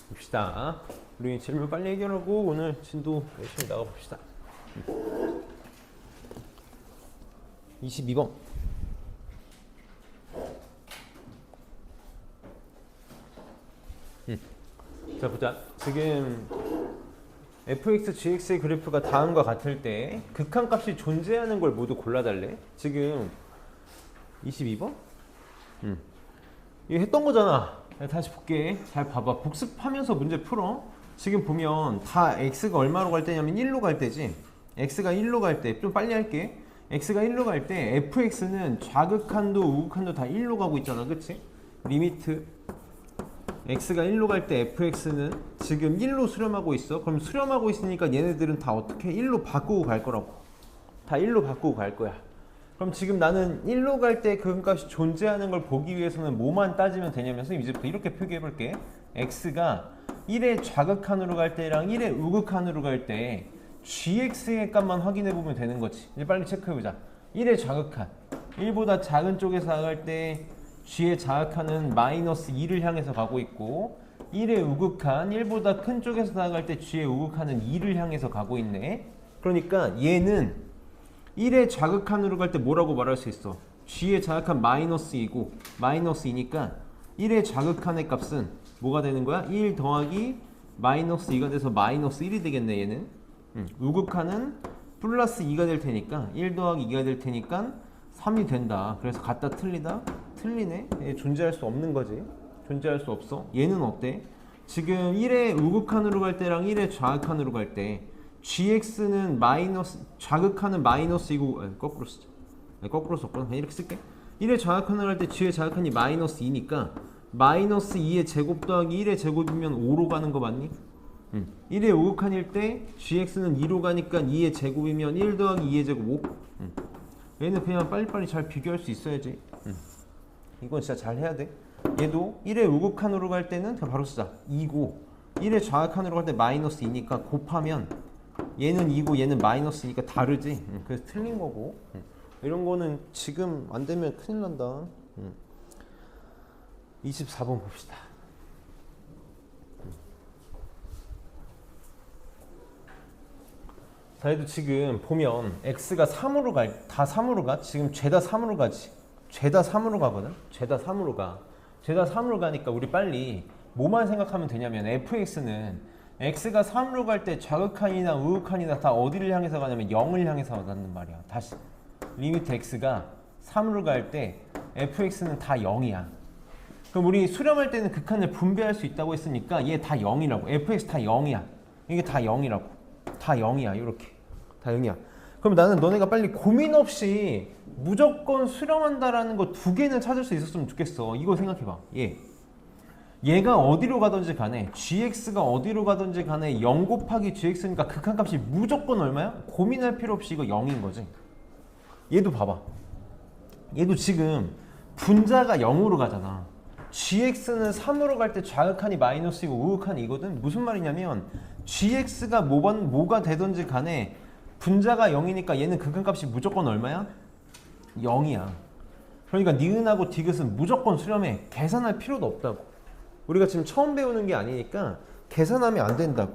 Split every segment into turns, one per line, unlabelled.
봅시다. 우리 질문 빨리 해결하고 오늘 진도 열심히 나가봅시다. 22번. 자, 보자. 지금 fx, gx의 그래프가 다음과 같을 때 극한값이 존재하는 걸 모두 골라달래. 지금 22번? 이거 했던 거잖아. 내가 다시 볼게. 잘 봐봐. 복습하면서 문제 풀어. 지금 보면 다 x가 얼마로 갈 때냐면 1로 갈 때지. x가 1로 갈 때, 좀 빨리 할게. x가 1로 갈 때 fx는 좌극한도 우극한도 다 1로 가고 있잖아. 그치? 리미트 x가 1로 갈 때 fx는 지금 1로 수렴하고 있어. 그럼 수렴하고 있으니까 얘네들은 다 어떻게 1로 바꾸고 갈 거라고. 다 1로 바꾸고 갈 거야. 그럼 지금 나는 1로 갈 때 극한값이 존재하는 걸 보기 위해서는 뭐만 따지면 되냐면 선생님 이제부터 이렇게 표기해 볼게. x가 1의 좌극한으로 갈 때랑 1의 우극한으로 갈 때 gx의 값만 확인해 보면 되는 거지. 이제 빨리 체크해 보자. 1의 좌극한 1보다 작은 쪽에서 나갈 때 g의 좌극한은 마이너스 2를 향해서 가고 있고 1의 우극한 1보다 큰 쪽에서 나갈 때 g의 우극한은 2를 향해서 가고 있네. 그러니까 얘는 1의 좌극한으로 갈 때 뭐라고 말할 수 있어? g의 좌극한 마이너스 2고 마이너스 2니까 1의 좌극한의 값은 뭐가 되는 거야? 1 더하기 마이너스 2가 돼서 마이너스 1이 되겠네 얘는. 우극한은 플러스 2가 될 테니까 1 더하기 2가 될 테니까 3이 된다. 그래서 같다 틀리다? 틀리네. 얘 존재할 수 없는 거지. 존재할 수 없어. 얘는 어때? 지금 1의 우극한으로 갈 때랑 1의 좌극한으로 갈 때 gx는 마이너스 좌극한은 마이너스이고 거꾸로 쓰자. 거꾸로 썼구나. 이렇게 쓸게. 1의 좌극한을 할 때 g의 좌극한이 마이너스 2니까 마이너스 2의 제곱 더하기 1의 제곱이면 5로 가는 거 맞니? 1의 우극한일 때 gx는 2로 가니까 2의 제곱이면 1 더하기 2의 제곱 5. 얘는 그냥 빨리빨리 잘 비교할 수 있어야지. 이건 진짜 잘 해야 돼. 얘도 1의 우극한으로 갈 때는 그냥 바로 쓰자. 2고 1의 좌극한으로 갈 때 마이너스 2니까 곱하면 얘는 2고 얘는 마이너스니까 다르지. 그래서 틀린 거고. 이런 거는 지금 안 되면 큰일 난다. 24번 봅시다. 자, 얘도 지금 보면 x가 3으로 다 3으로 가? 지금 죄다 3으로 가지. 죄다 3으로 가거든? 죄다 3으로 가. 죄다 3으로 가니까 우리 빨리 뭐만 생각하면 되냐면 fx는 x가 3으로 갈 때 좌극한이나 우극한이나 다 어디를 향해서 가냐면 0을 향해서 간단 말이야. 다시 리미트 x가 3으로 갈 때 fx는 다 0이야. 그럼 우리 수렴할 때는 극한을 분배할 수 있다고 했으니까 얘 다 0이라고. fx 다 0이야. 이게 다 0이라고. 다 0이야. 이렇게. 다 0이야. 그럼 나는 너네가 빨리 고민 없이 무조건 수렴한다라는 거 두 개는 찾을 수 있었으면 좋겠어. 이거 생각해봐. 얘가 어디로 가든지 간에 gx가 어디로 가든지 간에 0 곱하기 gx니까 극한값이 무조건 얼마야? 고민할 필요 없이 이거 0인 거지. 얘도 봐봐. 얘도 지금 분자가 0으로 가잖아. gx는 3으로 갈 때 좌극한이 마이너스이고 우극한이 이거든. 무슨 말이냐면 gx가 뭐가 되든지 간에 분자가 0이니까 얘는 극한값이 무조건 얼마야? 0이야. 그러니까 니은하고 디귿은 무조건 수렴해. 계산할 필요도 없다고. 우리가 지금 처음 배우는 게 아니니까 계산하면 안 된다고.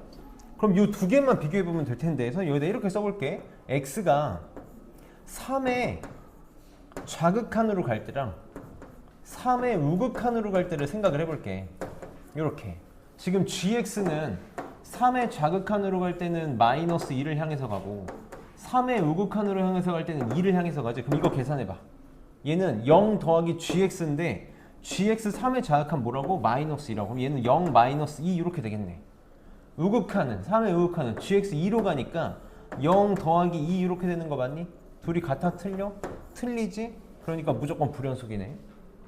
그럼 이 두 개만 비교해보면 될 텐데 그래서 여기다 이렇게 써볼게. x가 3의 좌극한으로 갈 때랑 3의 우극한으로 갈 때를 생각을 해볼게. 이렇게 지금 gx는 3의 좌극한으로 갈 때는 마이너스 2를 향해서 가고 3의 우극한으로 향해서 갈 때는 2를 향해서 가지. 그럼 이거 계산해봐. 얘는 0 더하기 gx인데 gx 3의 좌극한 뭐라고? 마이너스 2라고. 그럼 얘는 0 마이너스 2 이렇게 되겠네. 우극한은 3의 우극한은 gx 2로 가니까 0 더하기 2 이렇게 되는 거 맞니? 둘이 같아 틀려? 틀리지? 그러니까 무조건 불연속이네.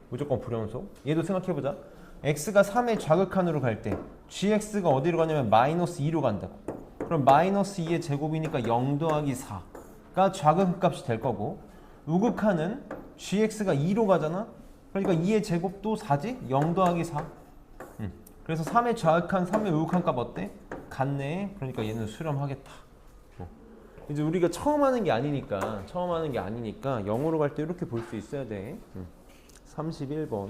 무조건 불연속. 얘도 생각해보자. x가 3의 좌극한으로 갈 때 gx가 어디로 가냐면 마이너스 2로 간다고. 그럼 마이너스 2의 제곱이니까 0 더하기 4가 좌극값이 될 거고 우극한은 gx가 2로 가잖아. 그러니까 2의 제곱도 4지? 0 더하기 4. 그래서 3의 좌극한, 3의 우극한 값 어때? 같네. 그러니까 얘는 수렴하겠다. 이제 우리가 처음 하는 게 아니니까 0으로 갈 때 이렇게 볼 수 있어야 돼. 31번.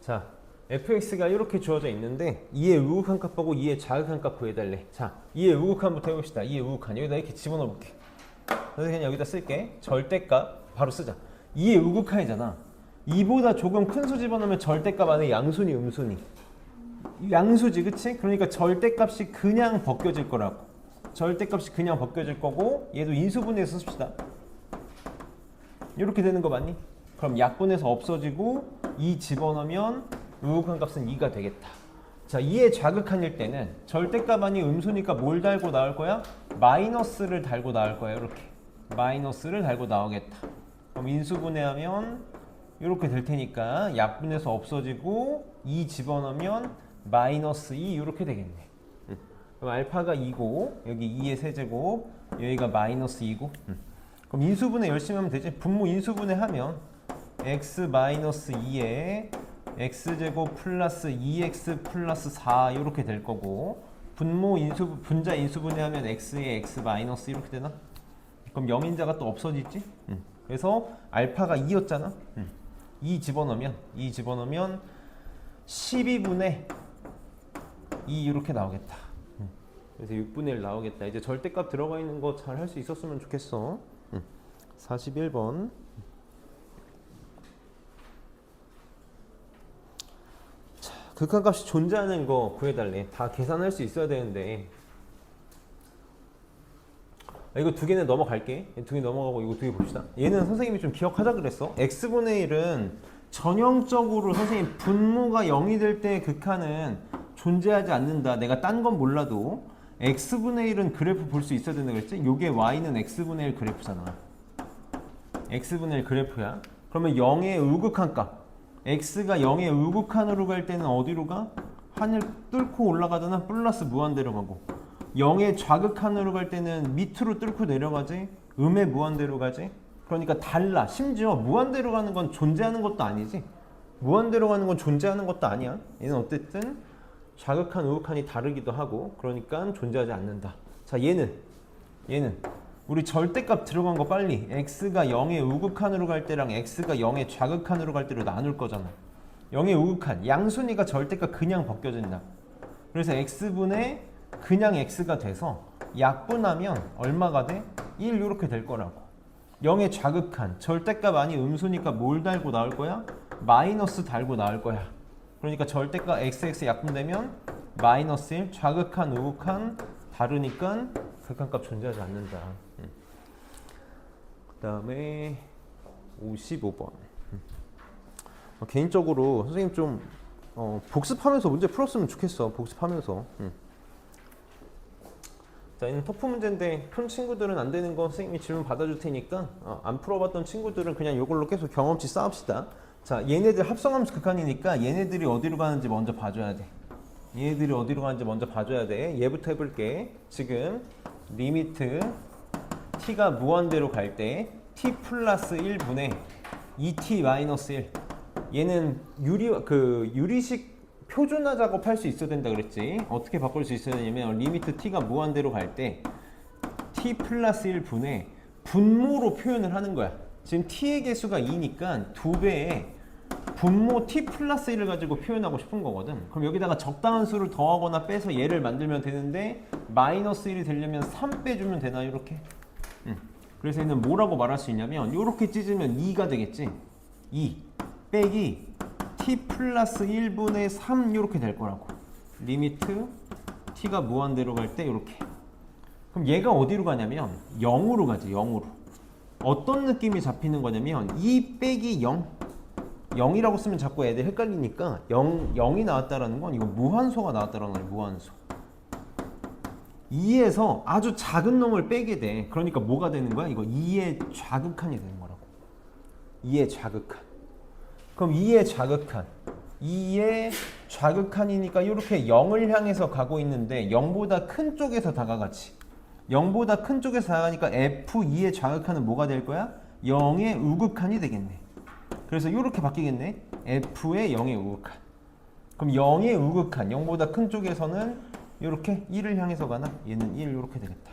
자, fx가 이렇게 주어져 있는데 2의 우극한 값 보고 2의 자극한 값 구해달래. 자, 2의 우극한부터 해봅시다. 2의 우극한 여기다 이렇게 집어넣어 볼게. 그래서 그냥 여기다 쓸게. 절대값 바로 쓰자. 2의 우극한이잖아. 2보다 조금 큰 수 집어넣으면 절대값 안에 양수니 음수니? 양수지, 그치? 그러니까 절대값이 그냥 벗겨질 거라고. 절대값이 그냥 벗겨질 거고 얘도 인수분해해서 씁시다. 이렇게 되는 거 맞니? 그럼 약분해서 없어지고 2 집어넣으면 우극한 값은 2가 되겠다. 자, 2의 자극한일 때는 절대값 아니 음수니까 뭘 달고 나올 거야? 마이너스를 달고 나올 거야. 이렇게 마이너스를 달고 나오겠다. 그럼 인수분해하면 이렇게 될 테니까 약분해서 없어지고 2 집어넣으면 마이너스 2 이렇게 되겠네. 그럼 알파가 2고 여기 2의 세제곱 여기가 마이너스 2고 그럼 인수분해 열심히 하면 되지. 분모 인수분해 하면 x 마이너스 2에 x제곱 플러스 2x 플러스 4 이렇게 될 거고 분모 인수 분자 인수분해 하면 x에 x 마이너스 이렇게 되나? 그럼 0인자가 또 없어지지? 그래서 알파가 2였잖아. 2 집어넣으면 12분의 2 이렇게 나오겠다. 그래서 6분의 1 나오겠다. 이제 절대값 들어가 있는 거 잘 할 수 있었으면 좋겠어. 41번. 자, 극한값이 존재하는 거 구해달래. 다 계산할 수 있어야 되는데. 이거 두 개는 넘어갈게. 두 개 넘어가고 이거 두 개 봅시다. 얘는 선생님이 좀 기억하자 그랬어. x분의 1은 전형적으로 선생님 분모가 0이 될 때 극한은 존재하지 않는다. 내가 딴 건 몰라도 x분의 1은 그래프 볼 수 있어야 된다 그랬지? 요게 y는 x분의 1 그래프잖아. x분의 1 그래프야. 그러면 0의 우극한 값. x가 0의 우극한으로 갈 때는 어디로 가? 하늘 뚫고 올라가잖아. 플러스 무한대로 가고. 0의 좌극한으로 갈 때는 밑으로 뚫고 내려가지. 음의 무한대로 가지. 그러니까 달라. 심지어 무한대로 가는 건 존재하는 것도 아니지. 무한대로 가는 건 존재하는 것도 아니야. 얘는 어쨌든 좌극한, 우극한이 다르기도 하고 그러니까 존재하지 않는다. 자, 얘는 우리 절대값 들어간 거 빨리 x가 0의 우극한으로 갈 때랑 x가 0의 좌극한으로 갈 때로 나눌 거잖아. 0의 우극한, 양순위가 절대값 그냥 벗겨진다. 그래서 x분의 그냥 x가 돼서 약분하면 얼마가 돼? 1 이렇게 될 거라고. 0의 좌극한, 절대값 아니 음수니까 뭘 달고 나올 거야? 마이너스 달고 나올 거야. 그러니까 절대값 xx 약분되면 마이너스 1, 좌극한, 우극한 다르니까 극한값 존재하지 않는다. 그 다음에 55번. 개인적으로 선생님 좀 복습하면서 문제 풀었으면 좋겠어. 복습하면서. 자, 얘는 터프 문제인데 푼 친구들은 안 되는 거 선생님이 질문 받아줄 테니까 안 풀어봤던 친구들은 그냥 이걸로 계속 경험치 쌓읍시다. 자, 얘네들 합성함수 극한이니까 얘네들이 어디로 가는지 먼저 봐줘야 돼. 얘네들이 어디로 가는지 먼저 봐줘야 돼. 얘부터 해볼게. 지금 리미트 t가 무한대로 갈 때 t 플러스 1분의 2t 마이너스 1. 얘는 유리식 표준화 작업할 수 있어야 된다 그랬지. 어떻게 바꿀 수 있어야 되냐면 리미트 t가 무한대로 갈 때 t 플러스 1분의 분모로 표현을 하는 거야. 지금 t의 개수가 2니까 2배의 분모 t 플러스 1을 가지고 표현하고 싶은 거거든. 그럼 여기다가 적당한 수를 더하거나 빼서 얘를 만들면 되는데 마이너스 1이 되려면 3 빼주면 되나 이렇게? 그래서 얘는 뭐라고 말할 수 있냐면 이렇게 찢으면 2가 되겠지. 2 빼기 t 플러스 1분의 3 이렇게 될 거라고. 리미트 t가 무한대로 갈 때 이렇게. 그럼 얘가 어디로 가냐면 0으로 가지. 0으로. 어떤 느낌이 잡히는 거냐면 2 빼기 0. 0이라고 쓰면 자꾸 애들 헷갈리니까 0이 나왔다라는 건 이거 무한소가 나왔다라는 거예요. 무한소. 2에서 아주 작은 놈을 빼게 돼. 그러니까 뭐가 되는 거야? 이거 2의 좌극한이 되는 거라고. 2의 좌극한. 그럼 2의 좌극한. 2의 좌극한이니까 이렇게 0을 향해서 가고 있는데 0보다 큰 쪽에서 다가가지. 0보다 큰 쪽에서 다가가니까 F2의 좌극한은 뭐가 될 거야? 0의 우극한이 되겠네. 그래서 이렇게 바뀌겠네. F의 0의 우극한. 그럼 0의 우극한, 0보다 큰 쪽에서는 이렇게 1을 향해서 가나? 얘는 1 이렇게 되겠다.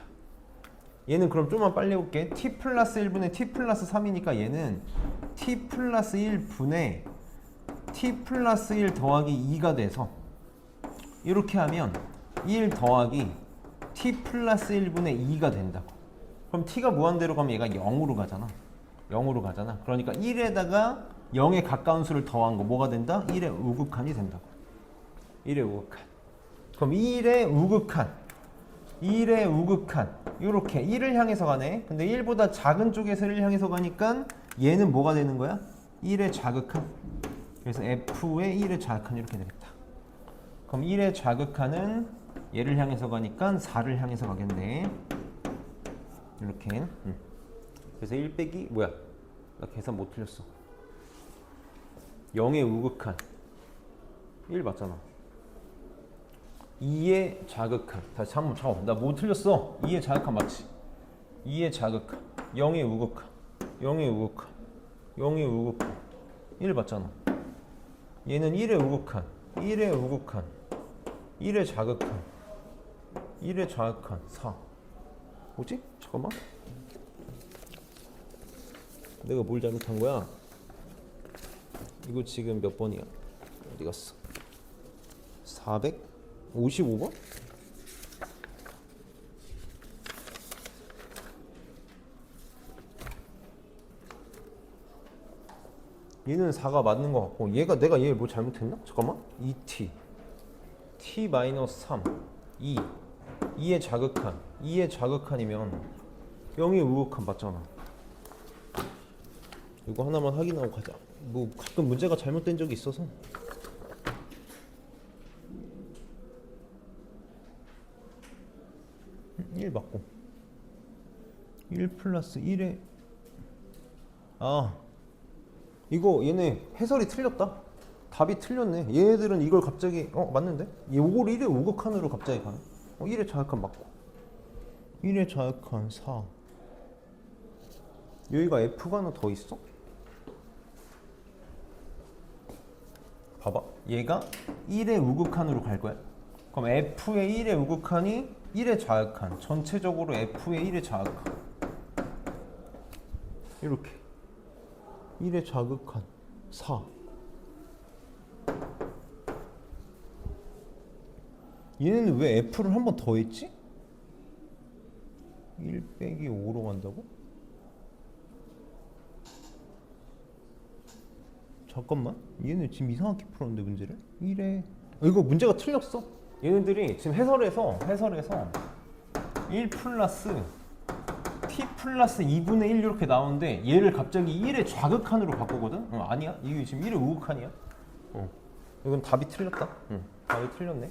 얘는 그럼 좀만 빨리 해볼게. t 플러스 1분의 t 플러스 3이니까 얘는 t 플러스 1분의 t 플러스 1 더하기 2가 돼서 이렇게 하면 1 더하기 t 플러스 1분의 2가 된다고. 그럼 t가 무한대로 가면 얘가 0으로 가잖아. 0으로 가잖아. 그러니까 1에다가 0에 가까운 수를 더한 거 뭐가 된다? 1의 우극한이 된다고. 1의 우극한. 그럼 1의 우극한. 1의 우극한. 요렇게 1을 향해서 가네. 근데 1보다 작은 쪽에서 1을 향해서 가니까 얘는 뭐가 되는 거야? 1의 자극한. 그래서 F의 1의 자극한 이렇게 되겠다. 그럼 1의 자극한은 얘를 향해서 가니까 4를 향해서 가겠네. 이렇게. 그래서 1 빼기 뭐야? 나 계산 못 틀렸어. 0의 우극한 1 맞잖아. 2의 자극한. 다시 잠깐만 나 뭐 틀렸어. 2의 자극한 맞지? 2의 자극한 0의 우극한 0의 우극한 0의 우극한 1 맞잖아. 얘는 1의 우극한 1의 우극한 1의 자극한 1의 자극한 4. 뭐지? 잠깐만. 내가 뭘 잘못한 거야? 이거 지금 몇 번이야? 어디 갔어? 455번? 얘는 4가 맞는 것 같고 내가 얘 뭐 잘못했나? 잠깐만. 2t t-3 2의 자극한 2의 자극한이면 0의 우극한 맞잖아. 이거 하나만 확인하고 가자. 뭐 가끔 문제가 잘못된 적이 있어서. 1 맞고 1 플러스 1에 이거 얘네 해설이 틀렸다. 답이 틀렸네. 얘네들은 이걸 갑자기 맞는데? 요걸 1의 우극한으로 갑자기 가네. 1의 자극한 맞고 1의 자극한 4. 여기가 F가 하나 더 있어? 봐봐. 얘가 1의 우극한으로 갈 거야. 그럼 F의 1의 우극한이 1의 자극한. 전체적으로 F의 1의 자극한. 이렇게. 1의 자극한 4. 얘는 왜 F를 한 번 더 했지? 1 빼기 5로 간다고? 잠깐만. 얘는 지금 이상하게 풀었는데 문제를? 1에 이거 문제가 틀렸어. 얘네들이 지금 해설에서 1 플러스 t 플러스 2분의 1 이렇게 나오는데 얘를 갑자기 1의 자극한으로 바꾸거든? 아니야. 이게 지금 1의 우극한이야. 이건 답이 틀렸다. 답이 틀렸네.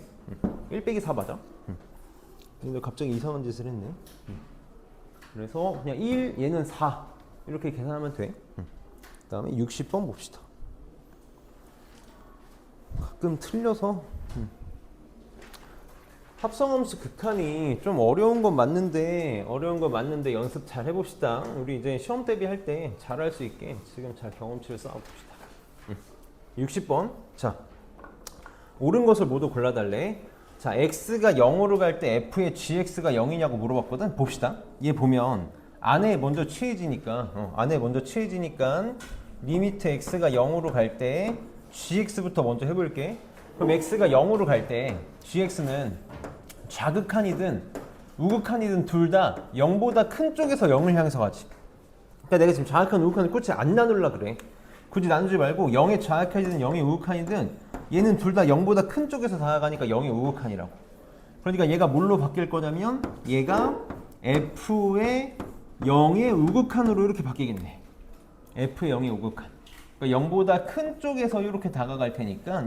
1 빼기 4 맞아. 근데 갑자기 이상한 짓을 했네. 그래서 그냥 1, 얘는 4 이렇게 계산하면 돼. 그 다음에 60번 봅시다. 가끔 틀려서 합성함수 극한이 좀 어려운 건 맞는데 연습 잘 해봅시다. 우리 이제 시험 대비할 때 잘할 수 있게 지금 잘 경험치를 쌓아봅시다. 60번. 자, 옳은 것을 모두 골라달래. 자, x가 0으로 갈 때 f의 gx가 0이냐고 물어봤거든. 봅시다. 얘 보면 안에 먼저 취해지니까 리미트 x가 0으로 갈 때 gx부터 먼저 해볼게. 그럼 x가 0으로 갈 때 gx는 자극한이든 우극한이든 둘 다 0보다 큰 쪽에서 0을 향해서 가지. 그러니까 내가 지금 자극한 우극한을 꼴찌 안 나누려 그래. 굳이 나누지 말고 0의 자극한이든 0의 우극한이든 얘는 둘 다 0보다 큰 쪽에서 다가가니까 0의 우극한이라고. 그러니까 얘가 뭘로 바뀔 거냐면 얘가 f의 0의 우극한으로 이렇게 바뀌겠네. f의 0의 우극한. 그러니까 0보다 큰 쪽에서 이렇게 다가갈 테니까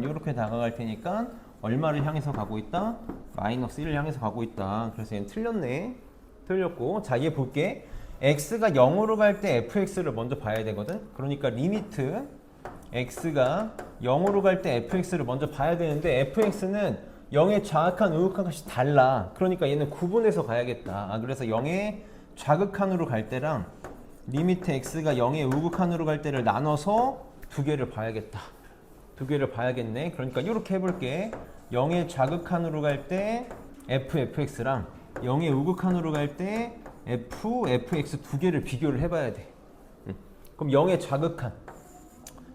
얼마를 향해서 가고 있다? 마이너스 1을 향해서 가고 있다. 그래서 얘는 틀렸네. 틀렸고. 자, 얘 볼게. x가 0으로 갈 때 fx를 먼저 봐야 되거든. 그러니까 리미트 x가 0으로 갈 때 fx를 먼저 봐야 되는데 fx는 0의 자극한 우극한 값이 달라. 그러니까 얘는 구분해서 가야겠다. 그래서 0의 자극한으로 갈 때랑 리미트 x가 0의 우극한으로 갈 때를 나눠서 두 개를 봐야겠다. 두 개를 봐야겠네. 그러니까 이렇게 해볼게. 0의 자극한으로 갈 때 fx랑 0의 우극한으로 갈 때 fx 두 개를 비교를 해봐야 돼. 그럼 0의 자극한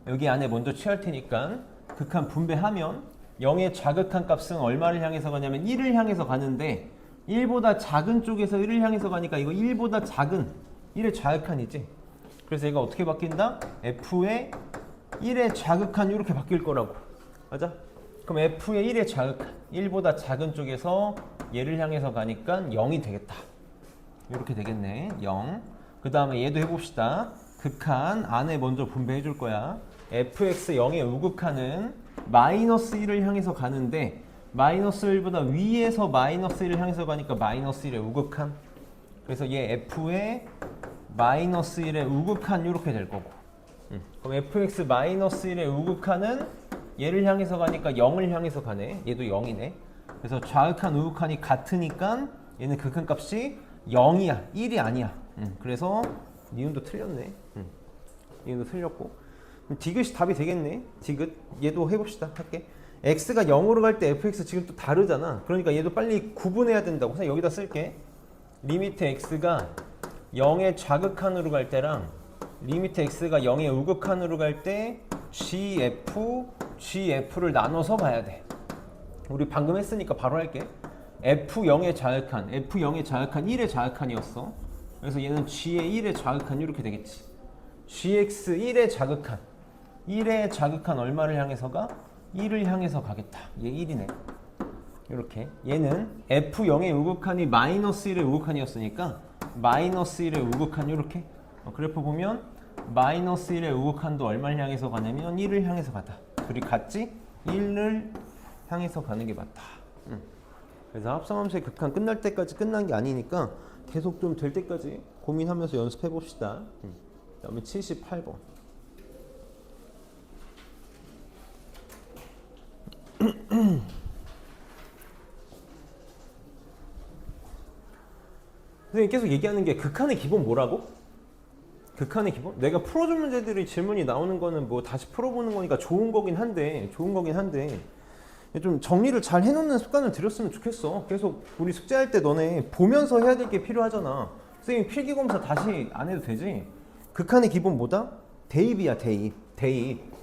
여기 안에 먼저 취할 테니까 극한 분배하면 0의 좌극한 값은 얼마를 향해서 가냐면 1을 향해서 가는데 1보다 작은 쪽에서 1을 향해서 가니까 이거 1보다 작은 1의 좌극한이지. 그래서 얘가 어떻게 바뀐다? F의 1의 좌극한 이렇게 바뀔 거라고. 맞아? 그럼 F의 1의 좌극한 1보다 작은 쪽에서 얘를 향해서 가니까 0이 되겠다. 이렇게 되겠네. 0. 그 다음에 얘도 해봅시다. 극한 안에 먼저 분배해 줄 거야. fx 0의 우극한은 마이너스 1을 향해서 가는데 마이너스 1보다 위에서 마이너스 1을 향해서 가니까 마이너스 1의 우극한. 그래서 얘 f의 마이너스 1의 우극한 이렇게 될 거고. 그럼 fx 마이너스 1의 우극한은 얘를 향해서 가니까 0을 향해서 가네. 얘도 0이네. 그래서 좌극한 우극한이 같으니까 얘는 극한값이 0이야. 1이 아니야. 그래서 니은도 틀렸네. 니은도 틀렸고. 디귿이 답이 되겠네. 디귿. 얘도 해봅시다. 할게. x가 0으로 갈 때 fx 지금 또 다르잖아. 그러니까 얘도 빨리 구분해야 된다고. 그래서 여기다 쓸게. 리미트 x가 0의 좌극한으로 갈 때랑 리미트 x가 0의 우극한으로 갈 때 gf를 나눠서 봐야 돼. 우리 방금 했으니까 바로 할게. f0의 좌극한, f0의 좌극한 1의 좌극한이었어. 그래서 얘는 g의 1의 좌극한 이렇게 되겠지. gx 1의 좌극한 1의 좌극한 얼마를 향해서 가? 1을 향해서 가겠다. 얘 1이네. 이렇게. 얘는 f0의 우극한이 마이너스 1의 우극한이었으니까 마이너스 1의 우극한 이렇게. 그래프 보면 마이너스 1의 우극한도 얼마를 향해서 가냐면 1을 향해서 가다. 둘이 같지? 1을 향해서 가는 게 맞다. 그래서 합성함수의 극한 끝날 때까지 끝난 게 아니니까 계속 좀 될 때까지 고민하면서 연습해 봅시다. 그 다음에 78번. 선생님 계속 얘기하는 게 극한의 기본 뭐라고? 극한의 기본? 내가 풀어준 문제들이 질문이 나오는 거는 뭐 다시 풀어보는 거니까 좋은 거긴 한데 좀 정리를 잘 해놓는 습관을 들였으면 좋겠어. 계속 우리 숙제할 때 너네 보면서 해야 될 게 필요하잖아. 선생님 필기검사 다시 안 해도 되지? 극한의 기본 뭐다? 대입이야.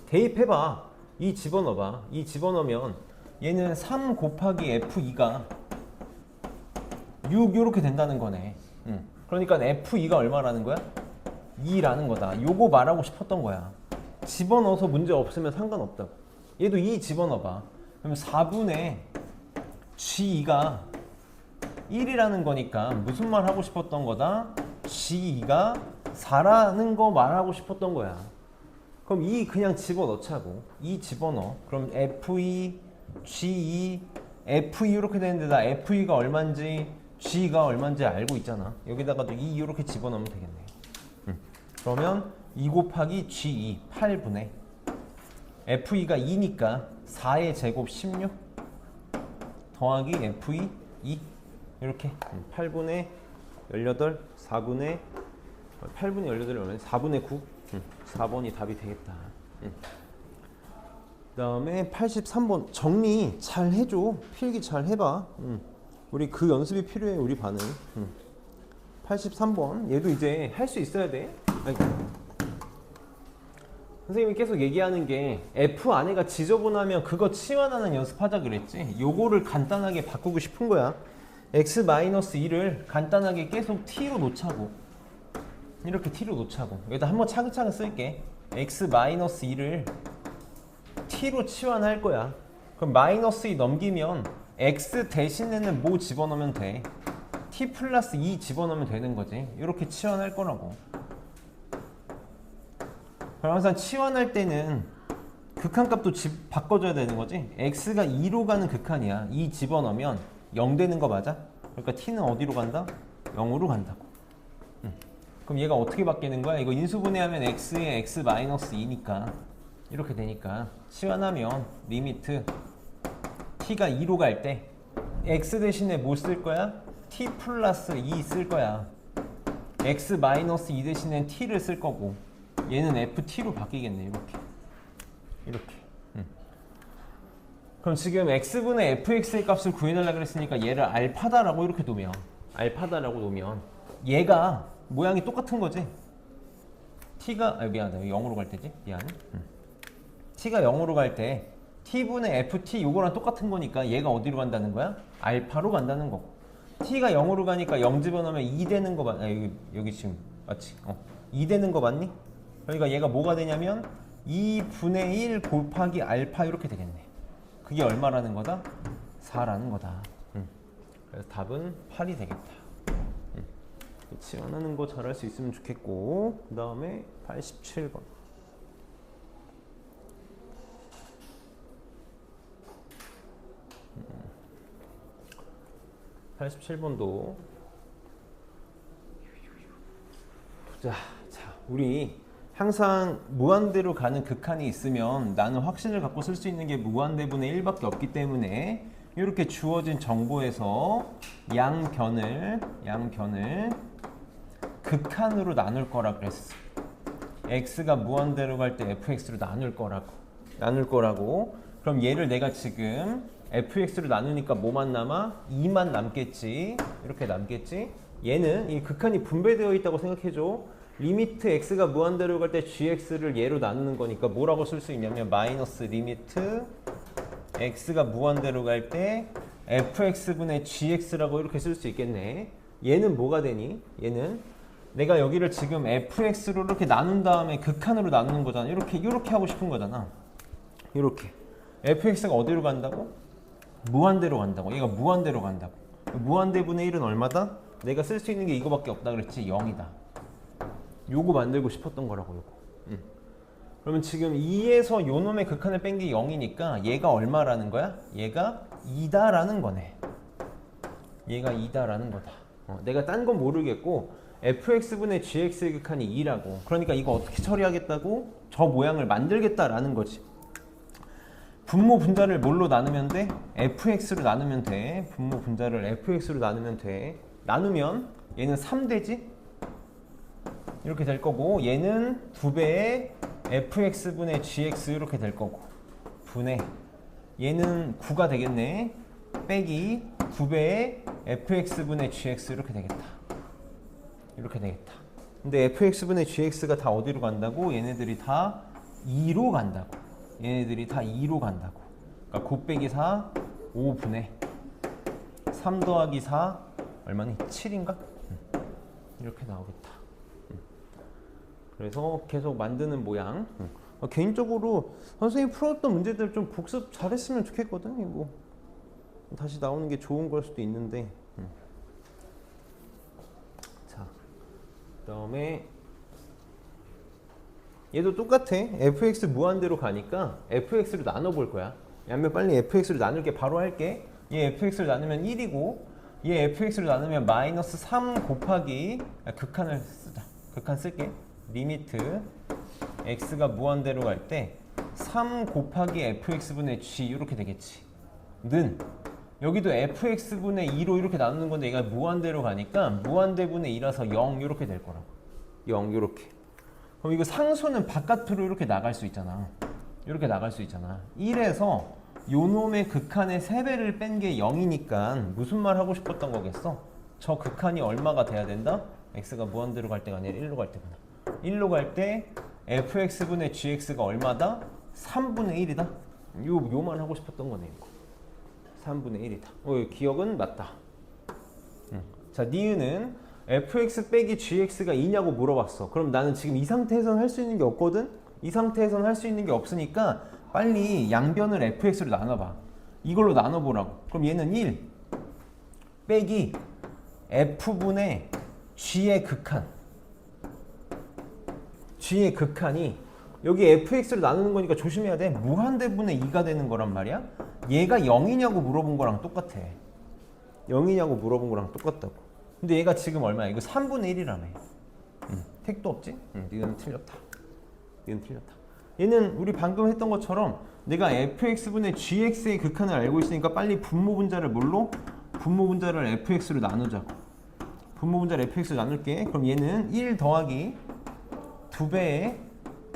대입해봐. 이 집어넣어봐. 이 집어넣으면 얘는 3 곱하기 f2가 6 이렇게 된다는 거네. 그러니까 f2가 얼마라는 거야? 2라는 거다. 요거 말하고 싶었던 거야. 집어넣어서 문제 없으면 상관없다고. 얘도 2 집어넣어봐. 그러면 4분의 g2가 1이라는 거니까 무슨 말 하고 싶었던 거다? g2가 4라는 거 말하고 싶었던 거야. 그럼 2 그냥 집어넣자고. 2 집어넣어. 그럼 f2, g2, f2 이렇게 되는데 나 f2가 얼마인지 g가 얼마인지 알고 있잖아. 여기다가도 2 이렇게 집어넣으면 되겠네. 그러면 2 곱하기 g2 8분의 f2가 2니까 4의 제곱 16 더하기 f2 2 이렇게 8분의 18 4분의 8분의 18이 얼마냐? 4분의 9 4번이 답이 되겠다. 그 다음에 83번 정리 잘 해줘. 필기 잘 해봐. 우리 그 연습이 필요해. 우리 반은 83번 얘도 이제 할 수 있어야 돼. 아이고. 선생님이 계속 얘기하는 게 F 안에가 지저분하면 그거 치환하는 연습하자 그랬지. 요거를 간단하게 바꾸고 싶은 거야. x-2를 간단하게 계속 t로 놓자고. 이렇게 t로 놓자고. 여기다 한번 차근차근 쓸게. x-2를 t로 치환할 거야. 그럼 마이너스 2 넘기면 x 대신에는 뭐 집어넣으면 돼? t 플러스 2 집어넣으면 되는 거지. 이렇게 치환할 거라고. 그럼 항상 치환할 때는 극한값도 바꿔줘야 되는 거지. x가 2로 가는 극한이야. 2 집어넣으면 0 되는 거 맞아? 그러니까 t는 어디로 간다? 0으로 간다고. 그럼 얘가 어떻게 바뀌는 거야? 이거 인수분해하면 x에 x-2니까 이렇게 되니까 치환하면 리미트 t가 2로 갈 때 x 대신에 뭐 쓸 거야? t 플러스 2 쓸 거야. x-2 대신에 t를 쓸 거고 얘는 ft로 바뀌겠네. 이렇게. 그럼 지금 x분의 fx의 값을 구해달라 그랬으니까 얘를 알파다라고 이렇게 놓으면 얘가 모양이 똑같은 거지. t가 미안하다. 0으로 갈 때지. 미안해. t가 0으로 갈 때 t분의 ft 요거랑 똑같은 거니까 얘가 어디로 간다는 거야? 알파로 간다는 거고. t가 0으로 가니까 0 집어넣으면 2 되는 거 맞, 여기 지금 맞지? 2 되는 거 맞니? 그러니까 얘가 뭐가 되냐면 2분의 1 곱하기 알파 이렇게 되겠네. 그게 얼마라는 거다? 4라는 거다. 그래서 답은 8이 되겠다. 그치? 원하는 거 잘할 수 있으면 좋겠고, 그 다음에 87번. 87번도 보자. 자, 우리 항상 무한대로 가는 극한이 있으면 나는 확신을 갖고 쓸 수 있는 게 무한대분의 1밖에 없기 때문에 이렇게 주어진 정보에서 양변을 극한으로 나눌 거라 그랬어. x가 무한대로 갈 때 fx로 나눌 거라고. 그럼 얘를 내가 지금 fx로 나누니까 뭐만 남아? 2만 남겠지. 이렇게 남겠지. 얘는 이 극한이 분배되어 있다고 생각해줘. 리미트 x가 무한대로 갈 때 gx를 얘로 나누는 거니까 뭐라고 쓸 수 있냐면 마이너스 리미트 x가 무한대로 갈 때 fx분의 gx라고 이렇게 쓸 수 있겠네. 얘는 뭐가 되니? 얘는 내가 여기를 지금 fx로 이렇게 나눈 다음에 극한으로 나누는 거잖아. 이렇게 하고 싶은 거잖아. 이렇게 fx가 어디로 간다고? 무한대로 간다고. 얘가 무한대로 간다고. 무한대분의 1은 얼마다? 내가 쓸 수 있는 게 이거밖에 없다 그랬지. 0이다. 요거 만들고 싶었던 거라고. 요거. 그러면 지금 2에서 요 놈의 극한을 뺀 게 0이니까 얘가 얼마라는 거야? 얘가 2다라는 거네. 얘가 2다라는 거다. 내가 딴 건 모르겠고 fx분의 gx의 극한이 2라고. 그러니까 이거 어떻게 처리하겠다고? 저 모양을 만들겠다라는 거지. 분모 분자를 뭘로 나누면 돼? fx로 나누면 돼. 분모 분자를 fx로 나누면 돼. 나누면 얘는 3 되지? 이렇게 될 거고, 얘는 2배의 fx분의 gx 이렇게 될 거고, 분의 얘는 9가 되겠네. 빼기 2배의 fx분의 gx 이렇게 되겠다. 이렇게 되겠다. 근데 fx분의 gx가 다 어디로 간다고? 얘네들이 다 2로 간다고. 얘네들이 다 2로 간다고. 그러니까 곱빼기 4, 5분의 3 더하기 4 얼마니? 7인가? 이렇게 나오겠다. 그래서 계속 만드는 모양. 개인적으로 선생님이 풀었던 문제들 좀 복습 잘했으면 좋겠거든. 이거 다시 나오는 게 좋은 걸 수도 있는데. 자, 그다음에 얘도 똑같아. fx 무한대로 가니까 fx로 나눠볼 거야. 양면 빨리 fx로 나눌게. 바로 할게. 얘 fx로 나누면 1이고 얘 fx로 나누면 마이너스 3 곱하기 극한을 쓰자. 극한 쓸게. 리미트 x가 무한대로 갈 때 3 곱하기 fx분의 g 이렇게 되겠지. 는 여기도 fx분의 2로 이렇게 나누는 건데 얘가 무한대로 가니까 무한대분의 2라서 0 이렇게 될 거라고. 0 이렇게. 그럼 이거 상수는 바깥으로 이렇게 나갈 수 있잖아. 이렇게 나갈 수 있잖아. 1에서 요놈의 극한의 3배를 뺀 게 0이니까 무슨 말 하고 싶었던 거겠어? 저 극한이 얼마가 돼야 된다? x가 무한대로 갈 때가 아니라 1로 갈 때구나. 1로 갈 때 fx분의 gx가 얼마다? 3분의 1이다. 요만 하고 싶었던 거네. 이거. 3분의 1이다. 기억은 맞다. 자, 니은은 fx 빼기 gx가 2냐고 물어봤어. 그럼 나는 지금 이 상태에서는 할 수 있는 게 없거든? 이 상태에서는 할 수 있는 게 없으니까 빨리 양변을 fx로 나눠봐. 이걸로 나눠보라고. 그럼 얘는 1 빼기 f분의 g의 극한. g의 극한이 여기 fx로 나누는 거니까 조심해야 돼. 무한대분의 2가 되는 거란 말이야. 얘가 0이냐고 물어본 거랑 똑같아. 0이냐고 물어본 거랑 똑같다고. 근데 얘가 지금 얼마야? 이거 3분의 1이라며. 택도 없지? 니는 틀렸다. 니는 틀렸다. 얘는 우리 방금 했던 것처럼 내가 fx분의 gx의 극한을 알고 있으니까 빨리 분모 분자를 뭘로? 분모 분자를 fx로 나누자고. 분모 분자를 fx로 나눌게. 그럼 얘는 1 더하기 2배의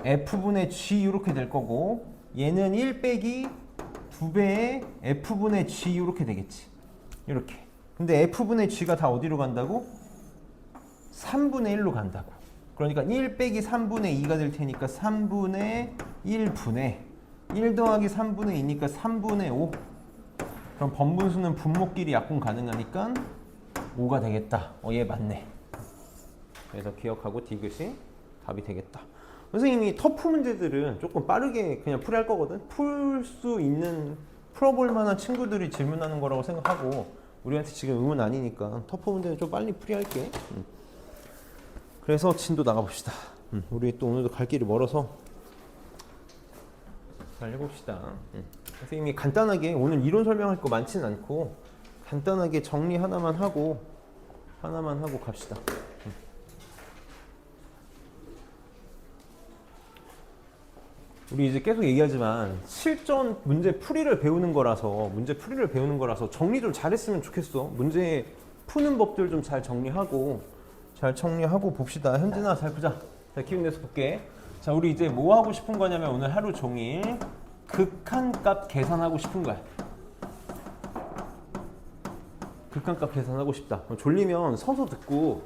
f분의 g 이렇게 될 거고, 얘는 1 빼기 2배의 f분의 g 이렇게 되겠지. 이렇게. 근데 f분의 g가 다 어디로 간다고? 3분의 1로 간다고. 그러니까 1 빼기 3분의 2가 될 테니까 3분의 1분의 1 더하기 3분의 2니까 3분의 5. 그럼 번분수는 분모끼리 약분 가능하니까 5가 되겠다. 얘 맞네. 그래서 기억하고 디귿이 답이 되겠다. 선생님이 터프 문제들은 조금 빠르게 그냥 풀이할 거거든. 풀 수 있는, 풀어볼 만한 친구들이 질문하는 거라고 생각하고, 우리한테 지금 의문 아니니까 터프 문제는 좀 빨리 풀이할게. 그래서 진도 나가봅시다. 우리 또 오늘도 갈 길이 멀어서 잘 해봅시다. 선생님이 간단하게 오늘 이론 설명할 거 많지는 않고 간단하게 정리 하나만 하고 갑시다. 우리 이제 계속 얘기하지만 실전 문제 풀이를 배우는 거라서 정리 좀 잘했으면 좋겠어. 문제 푸는 법들 좀 잘 정리하고 봅시다. 현진아 잘 보자. 자, 기운 내서 볼게. 자, 우리 이제 뭐 하고 싶은 거냐면 오늘 하루 종일 극한값 계산하고 싶은 거야. 극한값 계산하고 싶다. 졸리면 서서 듣고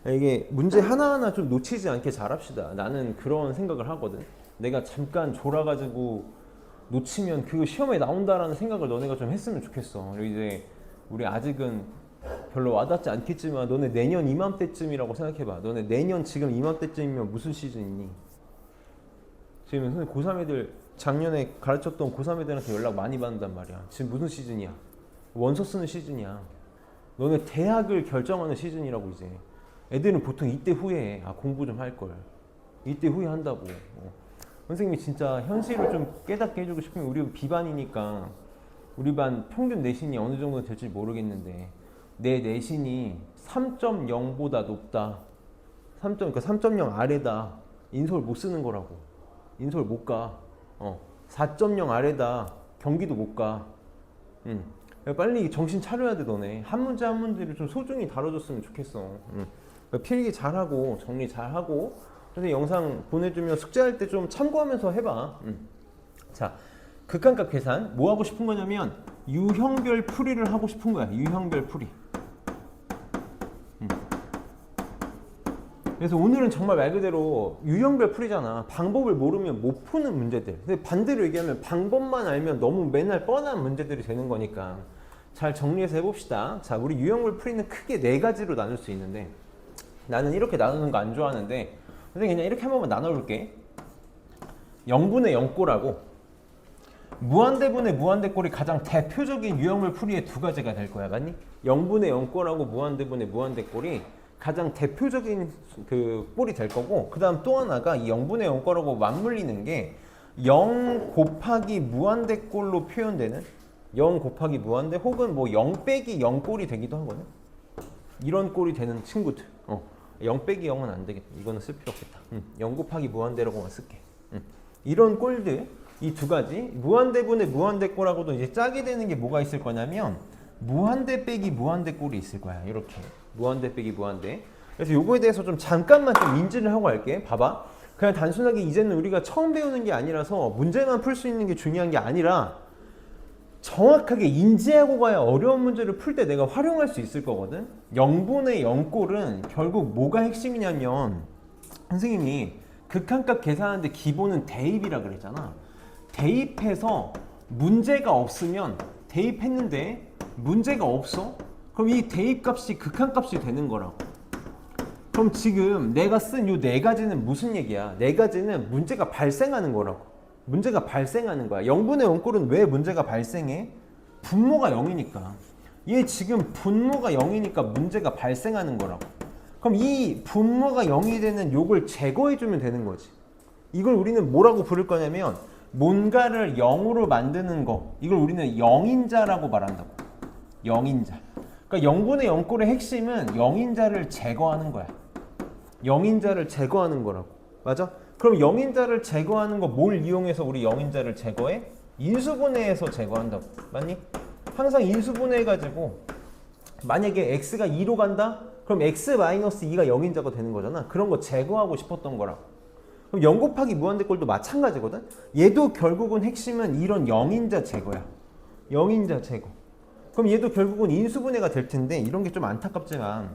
이게 문제 하나하나 좀 놓치지 않게 잘합시다. 나는 그런 생각을 하거든. 내가 잠깐 졸아가지고 놓치면 그거 시험에 나온다라는 생각을 너네가 좀 했으면 좋겠어. 그리고 이제 우리 아직은 별로 와닿지 않겠지만 너네 내년 이맘때쯤이라고 생각해봐. 너네 내년 지금 이맘때쯤이면 무슨 시즌이니? 지금 선생님 고3 애들 작년에 가르쳤던 고3 애들한테 연락 많이 받는단 말이야. 지금 무슨 시즌이야? 원서 쓰는 시즌이야. 너네 대학을 결정하는 시즌이라고 이제. 애들은 보통 이때 후회해. 공부 좀 할 걸. 이때 후회한다고. 선생님이 진짜 현실을 좀 깨닫게 해주고 싶으면 우리 비반이니까 우리 반 평균 내신이 어느 정도 될지 모르겠는데 내 내신이 3.0보다 높다. 그러니까 3.0 아래다. 인서울 못 쓰는 거라고. 인서울 못 가. 4.0 아래다. 경기도 못 가. 빨리 정신 차려야 돼 너네. 한 문제 한 문제를 좀 소중히 다뤄줬으면 좋겠어. 필기 잘하고 정리 잘하고 선생님 영상 보내주면 숙제할 때 좀 참고하면서 해봐. 자, 극한값 계산 뭐 하고 싶은 거냐면 유형별 풀이를 하고 싶은 거야. 유형별 풀이. 그래서 오늘은 정말 말 그대로 유형별 풀이잖아. 방법을 모르면 못 푸는 문제들. 근데 반대로 얘기하면 방법만 알면 너무 맨날 뻔한 문제들이 되는 거니까 잘 정리해서 해봅시다. 자, 우리 유형별 풀이는 크게 4가지로 나눌 수 있는데 나는 이렇게 나누는 거 안 좋아하는데 선생님 그냥 이렇게 한 번만 나눠볼게. 0분의 0꼴하고 무한대분의 무한대꼴이 가장 대표적인 유형별 풀이의 2가지가 될 거야. 맞니? 0분의 0꼴하고 무한대분의 무한대꼴이 가장 대표적인 그 꼴이 될 거고, 그 다음 또 하나가 이 0분의 0꼴하고 맞물리는 게 0 곱하기 무한대꼴로 표현되는 0 곱하기 무한대 혹은 뭐 0 빼기 0 꼴이 되기도 하거든. 이런 꼴이 되는 친구들. 0 빼기 0은 안 되겠다. 이거는 쓸 필요 없겠다. 0 곱하기 무한대라고만 쓸게. 이런 꼴들, 이 2가지 무한대분의 무한대꼴하고도 이제 짝이 되는 게 뭐가 있을 거냐면 무한대 빼기 무한대 꼴이 있을 거야. 이렇게 무한대 빼기 무한대. 그래서 요거에 대해서 좀 잠깐만 좀 인지를 하고 할게. 봐봐. 그냥 단순하게 이제는 우리가 처음 배우는 게 아니라서 문제만 풀 수 있는 게 중요한 게 아니라 정확하게 인지하고 가야 어려운 문제를 풀 때 내가 활용할 수 있을 거거든. 0분의 0꼴은 결국 뭐가 핵심이냐면 선생님이 극한값 계산하는데 기본은 대입이라 그랬잖아. 대입해서 문제가 없으면 대입했는데 문제가 없어? 그럼 이 대입값이 극한값이 되는 거라고. 그럼 지금 내가 쓴 요 4가지는 무슨 얘기야? 4가지는 문제가 발생하는 거라고. 문제가 발생하는 거야. 0분의 0꼴은 왜 문제가 발생해? 분모가 0이니까. 얘 지금 분모가 0이니까 문제가 발생하는 거라고. 그럼 이 분모가 0이 되는 요걸 제거해주면 되는 거지. 이걸 우리는 뭐라고 부를 거냐면 뭔가를 0으로 만드는 거. 이걸 우리는 영인자라고 말한다고. 영인자. 그러니까 0분의 0꼴의 핵심은 영인자를 제거하는 거야. 영인자를 제거하는 거라고. 맞아? 그럼 영인자를 제거하는 거 뭘 이용해서 우리 영인자를 제거해? 인수분해해서 제거한다고. 맞니? 항상 인수분해해가지고 만약에 x가 2로 간다? 그럼 x-2가 영인자가 되는 거잖아. 그런 거 제거하고 싶었던 거라고. 그럼 0 곱하기 무한대꼴도 마찬가지거든? 얘도 결국은 핵심은 이런 영인자 제거야. 영인자 제거. 그럼 얘도 결국은 인수분해가 될 텐데 이런 게 좀 안타깝지만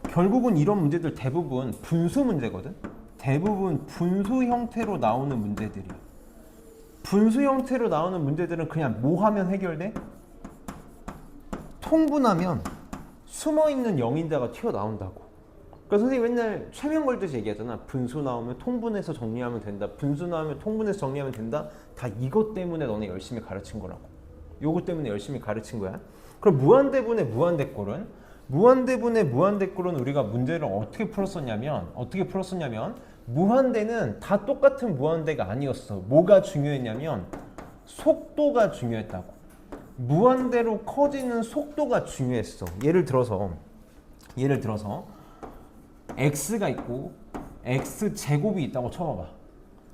결국은 이런 문제들 대부분 분수 문제거든? 대부분 분수 형태로 나오는 문제들이야. 분수 형태로 나오는 문제들은 그냥 뭐 하면 해결돼? 통분하면 숨어있는 영인자가 튀어나온다고. 그러니까 선생님 맨날 최면 걸듯이 얘기하잖아. 분수 나오면 통분해서 정리하면 된다. 분수 나오면 통분해서 정리하면 된다. 다 이것 때문에 너네 열심히 가르친 거라고. 요거 때문에 열심히 가르친 거야. 그럼 무한대분의 무한대꼴은? 무한대분의 무한대꼴은 우리가 문제를 어떻게 풀었었냐면 무한대는 다 똑같은 무한대가 아니었어. 뭐가 중요했냐면 속도가 중요했다고. 무한대로 커지는 속도가 중요했어. 예를 들어서 x가 있고 x제곱이 있다고 쳐봐봐.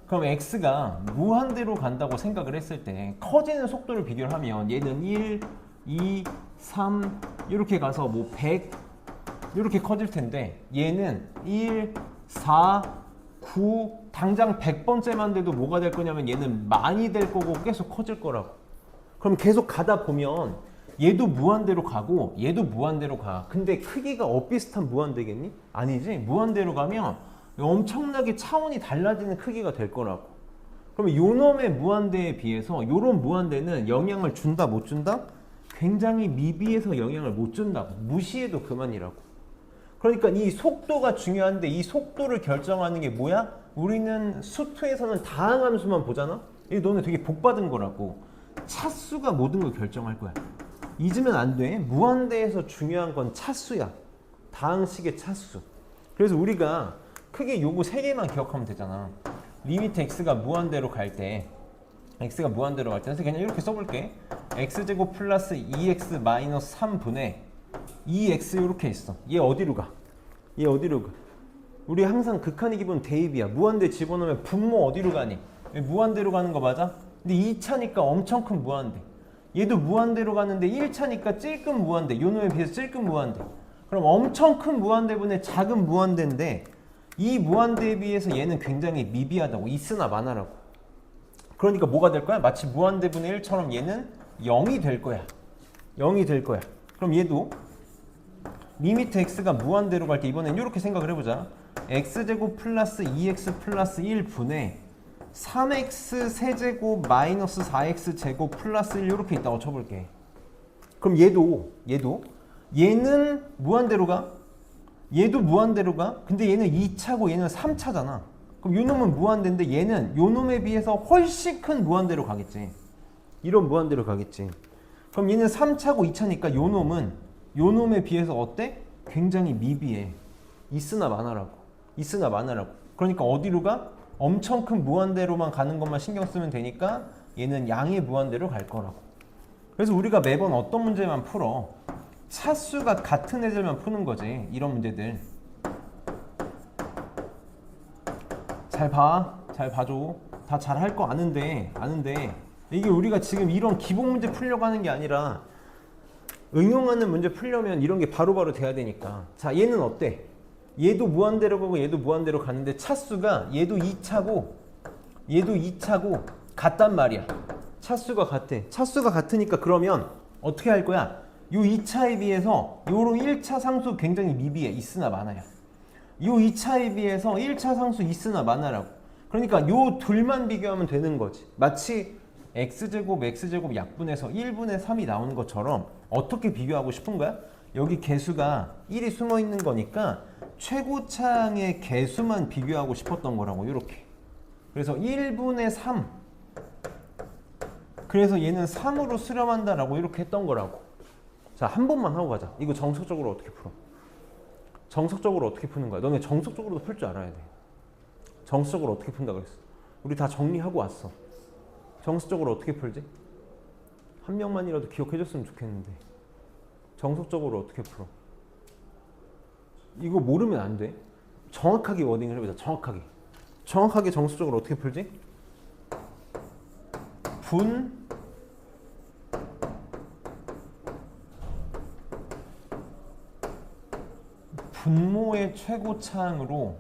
그럼 x가 무한대로 간다고 생각을 했을 때 커지는 속도를 비교를 하면 얘는 1, 2, 3 이렇게 가서 뭐 100 이렇게 커질 텐데 얘는 1, 4, 9 당장 100번째만 돼도 뭐가 될 거냐면 얘는 많이 될 거고 계속 커질 거라고. 그럼 계속 가다 보면 얘도 무한대로 가고 얘도 무한대로 가. 근데 크기가 엇비슷한 무한대겠니? 아니지. 무한대로 가면 엄청나게 차원이 달라지는 크기가 될 거라고. 그러면 요놈의 무한대에 비해서 요런 무한대는 영향을 준다 못 준다? 굉장히 미비해서 영향을 못 준다고. 무시해도 그만이라고. 그러니까 이 속도가 중요한데 이 속도를 결정하는 게 뭐야? 우리는 수투에서는 다항함수만 보잖아? 이게 너네 되게 복받은 거라고. 차수가 모든 걸 결정할 거야. 잊으면 안 돼. 무한대에서 중요한 건 차수야. 다항식의 차수. 그래서 우리가 크게 요거 세 개만 기억하면 되잖아. 리미트 x가 무한대로 갈 때 그래서 그냥 이렇게 써볼게. x제곱 플러스 2x 마이너스 3분의 2x 이렇게 있어. 얘 어디로 가? 우리 항상 극한의 기본 대입이야. 무한대 집어넣으면 분모 어디로 가니? 무한대로 가는 거 맞아? 근데 2차니까 엄청 큰 무한대. 얘도 무한대로 가는데 1차니까 찔끔 무한대. 요 놈에 비해서 찔끔 무한대. 그럼 엄청 큰 무한대분의 작은 무한대인데 이 무한대에 비해서 얘는 굉장히 미비하다고. 있으나 마나라고. 그러니까 뭐가 될 거야? 마치 무한대분의 1처럼 얘는 0이 될 거야. 그럼 얘도 리미트 x가 무한대로 갈 때 이번엔 이렇게 생각을 해보자. x제곱 플러스 2x 플러스 1분의 3x 세제곱 마이너스 4x 제곱 플러스 1 이렇게 있다고 쳐볼게. 그럼 얘는 무한대로 가? 얘도 무한대로 가? 근데 얘는 2차고 얘는 3차잖아. 그럼 요 놈은 무한대인데 얘는 요 놈에 비해서 훨씬 큰 무한대로 가겠지. 이런 무한대로 가겠지. 그럼 얘는 3차고 2차니까 요 놈에 비해서 어때? 굉장히 미비해. 있으나 마나라고. 그러니까 어디로 가? 엄청 큰 무한대로만 가는 것만 신경 쓰면 되니까 얘는 양의 무한대로 갈 거라고. 그래서 우리가 매번 어떤 문제만 풀어? 차수가 같은 애들만 푸는 거지. 이런 문제들. 잘 봐줘. 다 잘 할 거 아는데 이게 우리가 지금 이런 기본 문제 풀려고 하는 게 아니라 응용하는 문제 풀려면 이런 게 바로바로 돼야 되니까. 자, 얘는 어때? 얘도 무한대로 가고 얘도 무한대로 가는데 차수가 얘도 2차고 같단 말이야. 차수가 같으니까 그러면 어떻게 할 거야? 요 2차에 비해서 요런 1차 상수 굉장히 미비해. 있으나 마나야. 요 2차에 비해서 1차 상수 있으나 마나라고. 그러니까 요 둘만 비교하면 되는 거지. 마치 x제곱 약분해서 1분의 3이 나오는 것처럼 어떻게 비교하고 싶은 거야? 여기 개수가 1이 숨어 있는 거니까 최고차항의 개수만 비교하고 싶었던 거라고. 이렇게. 그래서 1분의 3. 그래서 얘는 3으로 수렴한다라고 이렇게 했던 거라고. 자, 한 번만 하고 가자. 이거 정석적으로 어떻게 풀어? 정석적으로 어떻게 푸는 거야? 너네 정석적으로도 풀 줄 알아야 돼. 정석적으로 어떻게 푼다 그랬어? 우리 다 정리하고 왔어. 정석적으로 어떻게 풀지? 한 명만이라도 기억해줬으면 좋겠는데. 정석적으로 어떻게 풀어? 이거 모르면 안 돼. 정확하게 워딩을 해보자. 정확하게 정석적으로 어떻게 풀지? 분모의 최고차항으로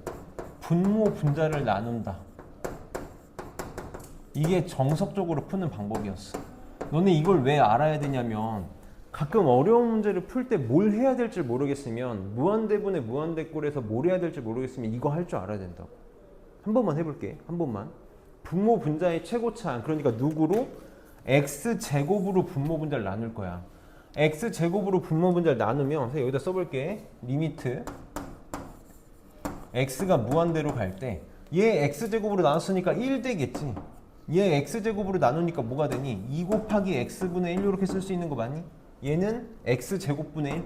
분모 분자를 나눈다. 이게 정석적으로 푸는 방법이었어. 너네 이걸 왜 알아야 되냐면 가끔 어려운 문제를 풀 때 뭘 해야 될지 모르겠으면 무한대분의 무한대꼴에서 뭘 해야 될지 모르겠으면 이거 할 줄 알아야 된다고. 한 번만 해볼게. 한 번만. 분모 분자의 최고차항, 그러니까 누구로? x제곱으로 분모 분자를 나눌 거야. x제곱으로 분모 분자를 나누면 여기다 써볼게. 리미트 x가 무한대로 갈 때 얘 x제곱으로 나눴으니까 1 되겠지. 얘 x제곱으로 나누니까 뭐가 되니? 2 곱하기 x분의 1 이렇게 쓸 수 있는 거 맞니? 얘는 x제곱분의 1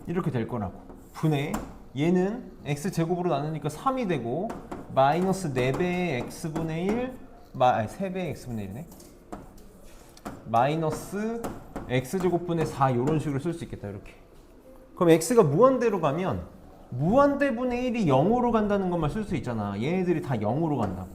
이렇게 될 거라고. 분의 얘는 x제곱으로 나누니까 3이 되고 마이너스 4배의 x분의 1 3배의 x분의 1이네. 마이너스 x제곱분의 4 이런 식으로 쓸 수 있겠다. 이렇게. 그럼 x가 무한대로 가면 무한대분의 1이 0으로 간다는 것만 쓸 수 있잖아. 얘네들이 다 0으로 간다고.